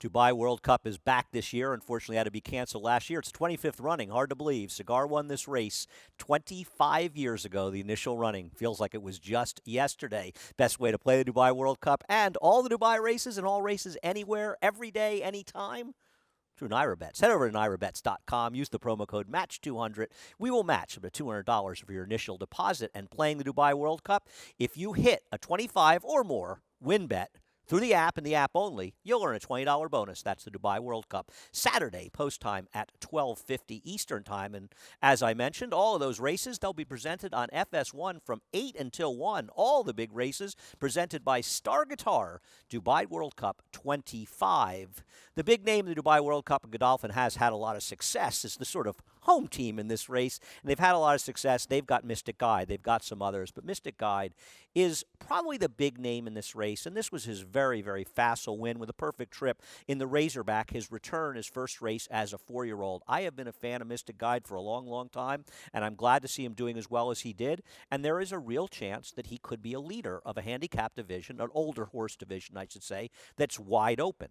Dubai World Cup is back this year. Unfortunately, had to be canceled last year. It's 25th running. Hard to believe. Cigar won this race 25 years ago, the initial running. Feels like it was just yesterday. Best way to play the Dubai World Cup and all the Dubai races and all races anywhere, every day, anytime. Through NYRA Head over to NYRABets.com. Use the promo code MATCH200. We will match up to $200 for your initial deposit. And playing the Dubai World Cup, if you hit a 25 or more win bet through the app and the app only, you'll earn a $20 bonus. That's the Dubai World Cup. Saturday, post time at 12:50 Eastern Time. And as I mentioned, all of those races, they'll be presented on FS1 from 8 until 1. All the big races presented by Star Guitar. Dubai World Cup 25. The big name of the Dubai World Cup, Godolphin, has had a lot of success. It's the sort of home team in this race, and they've had a lot of success. They've got Mystic Guide. They've got some others, but Mystic Guide is probably the big name in this race, and this was his very, very facile win with a perfect trip in the Razorback, his return, his first race as a 4-year-old. I have been a fan of Mystic Guide for a long, long time, and I'm glad to see him doing as well as he did, and there is a real chance that he could be a leader of a handicap division, an older horse division, I should say, that's wide open.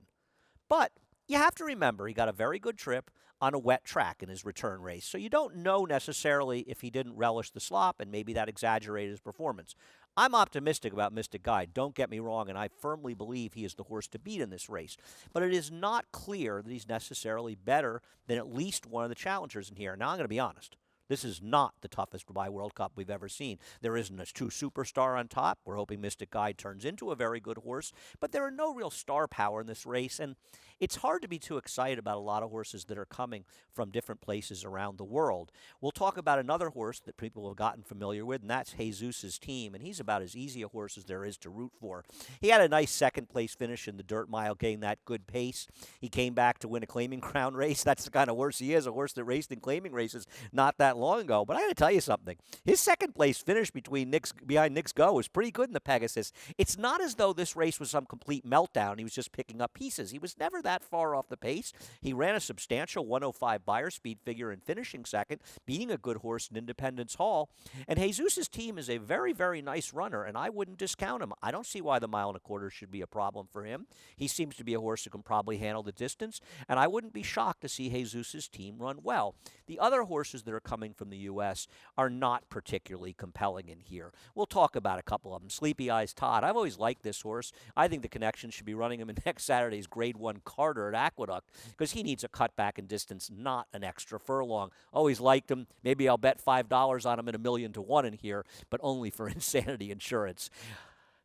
But you have to remember he got a very good trip on a wet track in his return race. So you don't know necessarily if he didn't relish the slop, and maybe that exaggerated his performance. I'm optimistic about Mystic Guide, don't get me wrong, and I firmly believe he is the horse to beat in this race. But it is not clear that he's necessarily better than at least one of the challengers in here. Now, I'm going to be honest. This is not the toughest Dubai World Cup we've ever seen. There isn't a true superstar on top. We're hoping Mystic Guide turns into a very good horse, but there are no real star power in this race, and it's hard to be too excited about a lot of horses that are coming from different places around the world. We'll talk about another horse that people have gotten familiar with, and that's Jesus' Team, and he's about as easy a horse as there is to root for. He had a nice second-place finish in the dirt mile, getting that good pace. He came back to win a claiming crown race. That's the kind of horse he is, a horse that raced in claiming races not that long ago. But I got to tell you something. His second-place finish behind Nick's Go was pretty good in the Pegasus. It's not as though this race was some complete meltdown. He was just picking up pieces. He was never that far off the pace. He ran a substantial 105 buyer speed figure in finishing second, beating a good horse in Independence Hall. And Jesus' Team is a very, very nice runner, and I wouldn't discount him. I don't see why the 1.25 miles should be a problem for him. He seems to be a horse who can probably handle the distance, and I wouldn't be shocked to see Jesus' Team run well. The other horses that are coming from the U.S. are not particularly compelling in here. We'll talk about a couple of them. Sleepy Eyes Todd. I've always liked this horse. I think the connection should be running him in next Saturday's Grade 1 Carter at Aqueduct because he needs a cutback in distance, not an extra furlong. Always liked him. Maybe I'll bet $5 on him in 1,000,000 to 1 in here, but only for Insanity Insurance.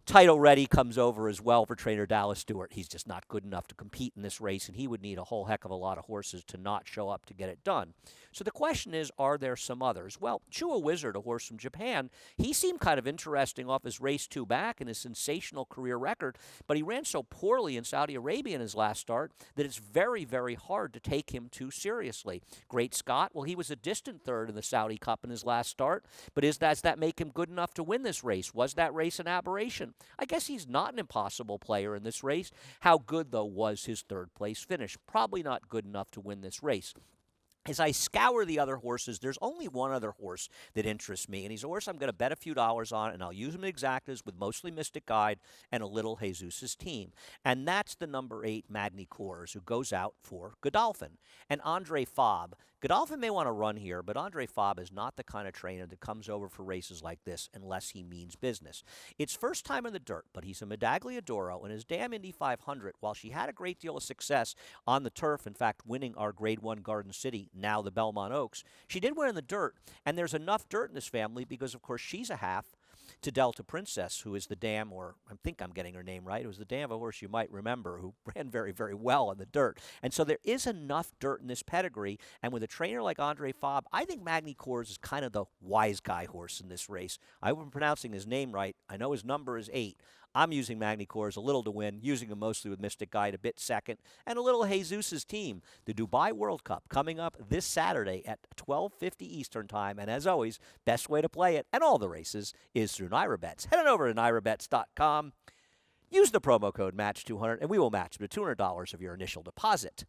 Title Ready comes over as well for trainer Dallas Stewart. He's just not good enough to compete in this race, and he would need a whole heck of a lot of horses to not show up to get it done. So the question is, are there some others? Well, Chua Wizard, a horse from Japan, he seemed kind of interesting off his race 2 back and his sensational career record, but he ran so poorly in Saudi Arabia in his last start that it's very, very hard to take him too seriously. Great Scott, well, he was a distant third in the Saudi Cup in his last start, but does that make him good enough to win this race? Was that race an aberration? I guess he's not an impossible player in this race. How good, though, was his third-place finish? Probably not good enough to win this race. As I scour the other horses, there's only one other horse that interests me, and he's a horse I'm going to bet a few dollars on, and I'll use him in exactas with mostly Mystic Guide and a little Jesus' Team. And that's the number 8 Magny Cours, who goes out for Godolphin. And Andre Fabre. Godolphin may want to run here, but Andre Fabre is not the kind of trainer that comes over for races like this unless he means business. It's first time in the dirt, but he's a Medaglia d'Oro, and his Dam Indy 500, while she had a great deal of success on the turf, in fact, winning our Grade 1 Garden City, now the Belmont Oaks, she did win in the dirt, and there's enough dirt in this family because, of course, she's a half to Delta Princess, who is the dam, or I think I'm getting her name right. It was the dam of a horse you might remember who ran very, very well in the dirt. And so there is enough dirt in this pedigree, and with a trainer like Andre Fabre, I think Magny Cours is kind of the wise guy horse in this race. I wasn't pronouncing his name right. I know his number is 8. I'm using Magny Cours a little to win, using him mostly with Mystic Guide a bit second, and a little Jesus' Team. The Dubai World Cup coming up this Saturday at 12:50 Eastern Time, and as always, best way to play it and all the races is through NYRA Bets. Head on over to NYRABets.com. Use the promo code MATCH200, and we will match up to $200 of your initial deposit.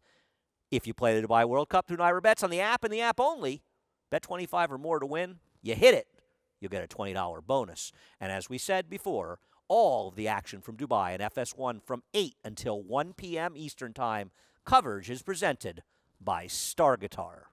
If you play the Dubai World Cup through NYRA Bets on the app and the app only, bet 25 or more to win, you hit it, you'll get a $20 bonus. And as we said before, all of the action from Dubai and FS1 from 8 until 1 p.m. Eastern Time. Coverage is presented by Star Guitar.